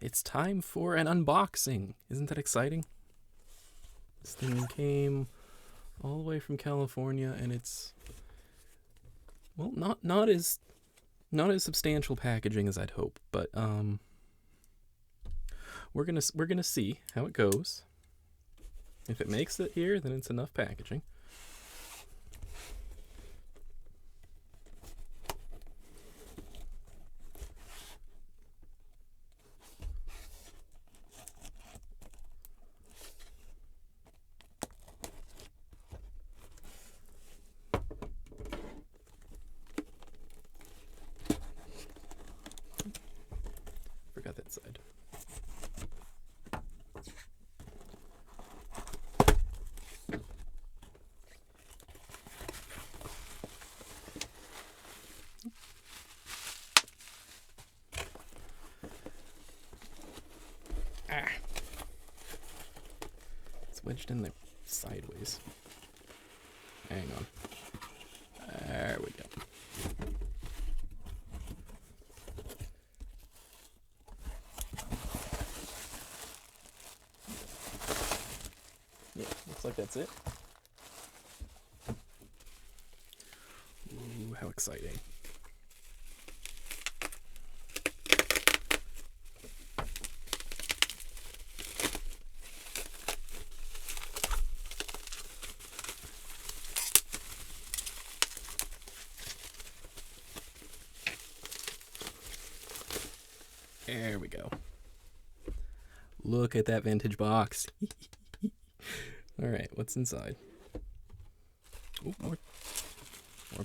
it's time for an unboxing. Isn't that exciting? This thing came all the way from California, and it's, well, not as substantial packaging as I'd hope, but we're gonna see how it goes. If it makes it here, then it's enough packaging. Forgot that side. It's wedged in there sideways. Hang on. There we go. Yeah, looks like that's it. Ooh, how exciting. There we go. Look at that vintage box. All right, what's inside? Ooh, more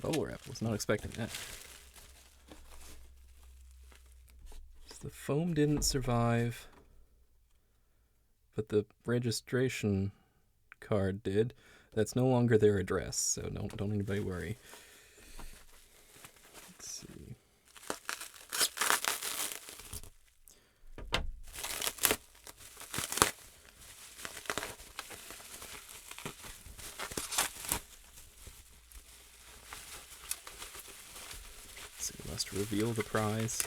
bubble wrap. Was not expecting that. The foam didn't survive, but the registration card did. That's no longer their address, so don't anybody worry. Let's see. So we must reveal the prize.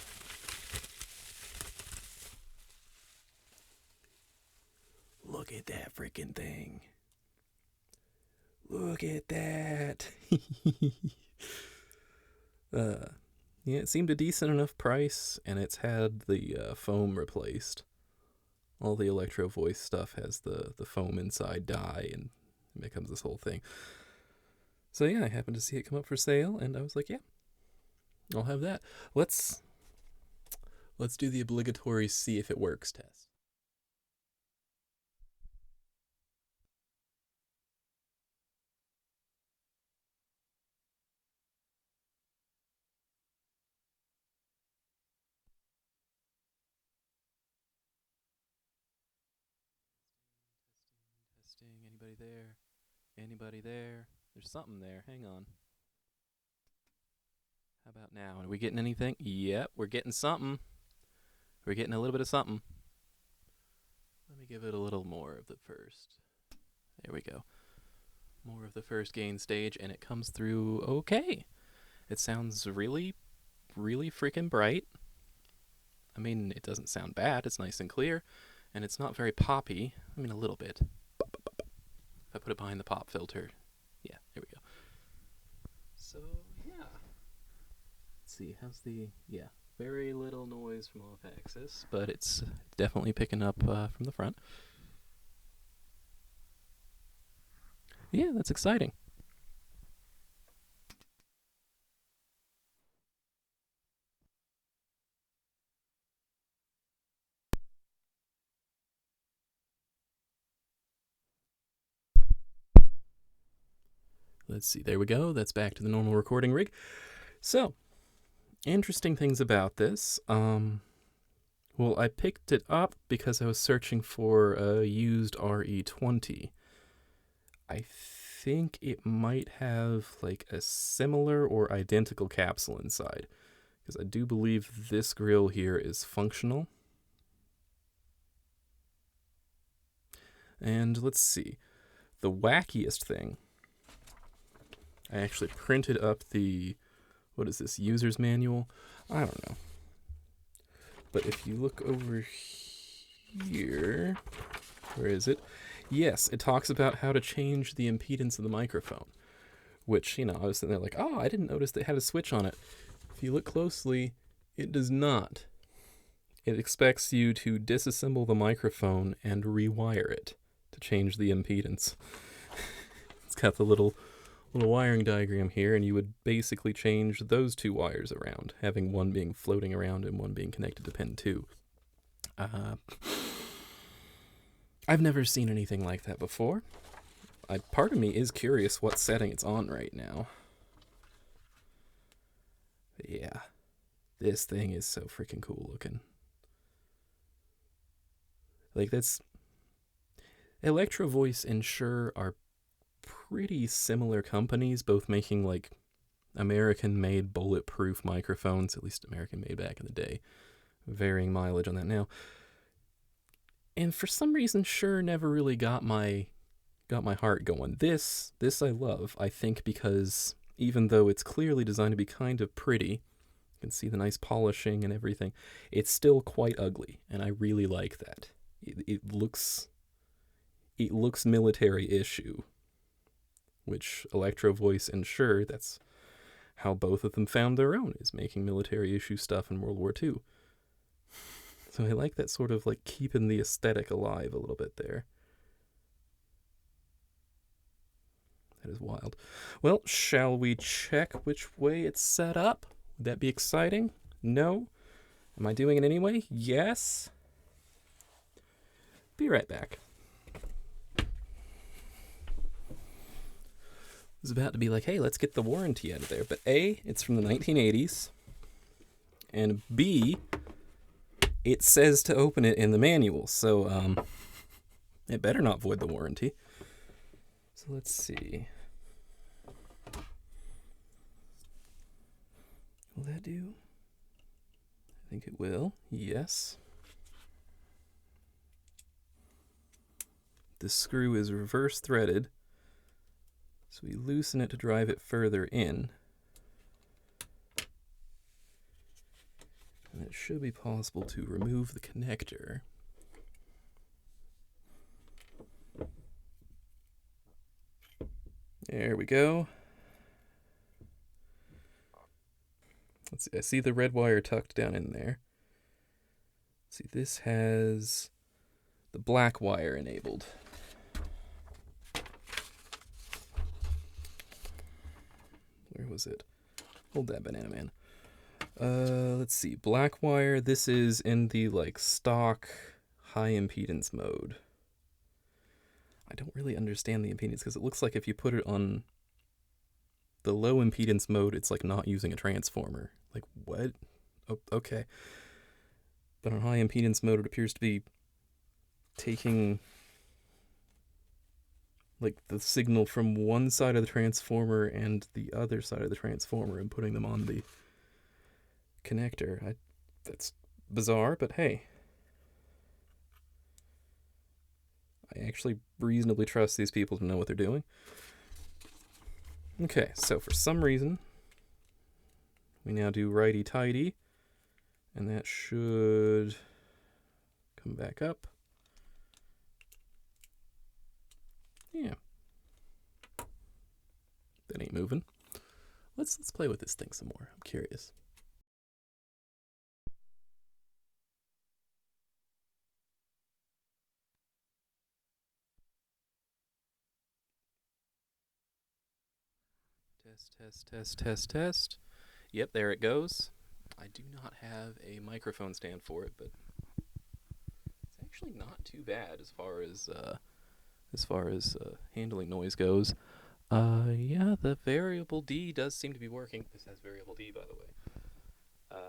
Look at that freaking thing. Look at that. Yeah, it seemed a decent enough price, and it's had the foam replaced. All the Electro-Voice stuff has the foam inside die, and it becomes this whole thing. So yeah, I happened to see it come up for sale, and I was like, yeah, I'll have that. Let's do the obligatory see if it works test. Testing. Anybody there? Anybody there? There's something there. Hang on. How about now? Are we getting anything? Yep, we're getting something. We're getting a little bit of something. Let me give it a little more of the first. There we go. More of the first gain stage, and it comes through okay. It sounds really, really freaking bright. I mean, it doesn't sound bad. It's nice and clear, and it's not very poppy. I mean, a little bit. If I put it behind the pop filter, yeah, there we go. So, yeah. Let's see, how's the, yeah, very little noise from off axis, but it's definitely picking up from the front. Yeah, that's exciting. Let's see, there we go. That's back to the normal recording rig. So, interesting things about this. Well, I picked it up because I was searching for a used RE20. I think it might have like a similar or identical capsule inside, because I do believe this grill here is functional. And let's see, the wackiest thing, I actually printed up the, what is this, user's manual? I don't know. But if you look over here, where is it? Yes, it talks about how to change the impedance of the microphone, which, I was sitting there like, oh, I didn't notice they had a switch on it. If you look closely, it does not. It expects you to disassemble the microphone and rewire it to change the impedance. It's got the little wiring diagram here, and you would basically change those two wires around, having one being floating around and one being connected to pin 2. I've never seen anything like that before. Part of me is curious what setting it's on right now. But yeah, this thing is so freaking cool looking. Like, that's... Electro-Voice and Shure are pretty similar companies, both making, like, American-made bulletproof microphones, at least American-made back in the day. Varying mileage on that now. And for some reason, Shure never really got my heart going. This I love, I think, because even though it's clearly designed to be kind of pretty, you can see the nice polishing and everything, it's still quite ugly, and I really like that. It looks military issue, which Electro-Voice and Shure, that's how both of them found their own, is making military issue stuff in World War II. So I like that sort of like keeping the aesthetic alive a little bit there. That is wild. Well, shall we check which way it's set up? Would that be exciting? No? Am I doing it anyway? Yes? Be right back. I was about to be like, hey, let's get the warranty out of there. But A, it's from the 1980s. And B, it says to open it in the manual. So, it better not void the warranty. So let's see. Will that do? I think it will. Yes. The screw is reverse threaded, so we loosen it to drive it further in. And it should be possible to remove the connector. There we go. Let's see, I see the red wire tucked down in there. Let's see, this has the black wire enabled. Where was it? Hold that, Banana Man. Let's see, black wire, this is in the like stock high impedance mode. I don't really understand the impedance because it looks like if you put it on the low impedance mode, it's like not using a transformer. Like, what? Oh, okay. But on high impedance mode, it appears to be taking like the signal from one side of the transformer and the other side of the transformer and putting them on the connector. That's bizarre, but hey. I actually reasonably trust these people to know what they're doing. Okay, so for some reason, we now do righty-tighty, and that should come back up. Yeah. That ain't moving. Let's play with this thing some more. I'm curious. Test. Yep, there it goes. I do not have a microphone stand for it, but it's actually not too bad as far as handling noise goes. Yeah, the variable D does seem to be working. This has variable D, by the way.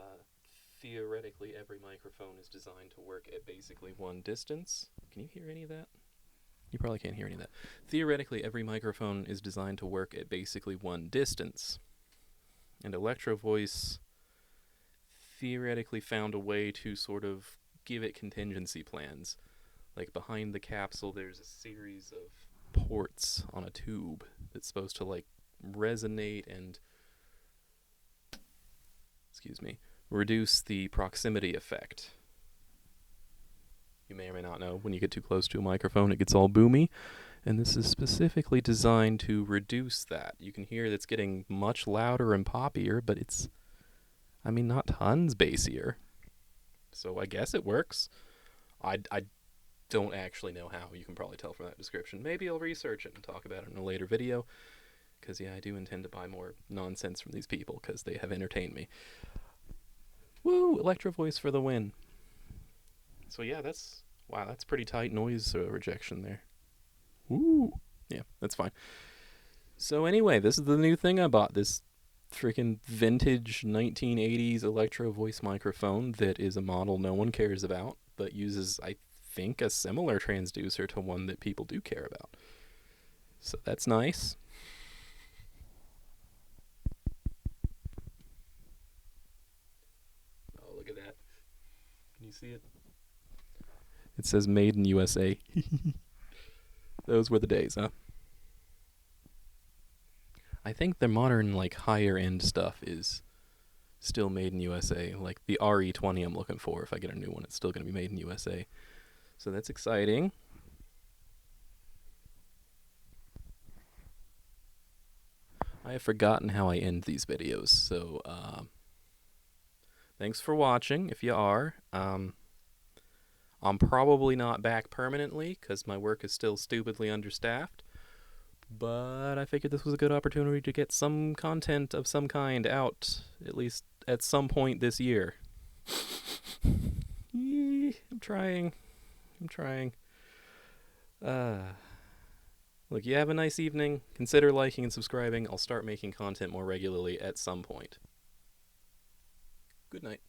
Theoretically, every microphone is designed to work at basically one distance. Can you hear any of that? You probably can't hear any of that. Theoretically, every microphone is designed to work at basically one distance. And Electro-Voice theoretically found a way to sort of give it contingency plans. Like behind the capsule, there's a series of ports on a tube that's supposed to like resonate reduce the proximity effect. You may or may not know, when you get too close to a microphone, it gets all boomy. And this is specifically designed to reduce that. You can hear that's getting much louder and poppier, but it's, I mean, not tons bassier. So I guess it works. I don't actually know how. You can probably tell from that description. Maybe I'll research it and talk about it in a later video. Because, yeah, I do intend to buy more nonsense from these people because they have entertained me. Woo! Electro-Voice for the win. So, yeah, that's pretty tight noise rejection there. Woo! Yeah, that's fine. So, anyway, this is the new thing I bought. This freaking vintage 1980s Electro-Voice microphone that is a model no one cares about, but uses, I think, a similar transducer to one that people do care about. So, that's nice. Look at that. Can you see it? It says made in USA. Those were the days, huh? I think the modern, like, higher end stuff is still made in USA. Like the RE20 I'm looking for. If I get a new one, it's still going to be made in USA. So that's exciting. I have forgotten how I end these videos, so thanks for watching, if you are. I'm probably not back permanently, because my work is still stupidly understaffed, but I figured this was a good opportunity to get some content of some kind out, at least at some point this year. I'm trying. Look, you have a nice evening. Consider liking and subscribing. I'll start making content more regularly at some point. Good night.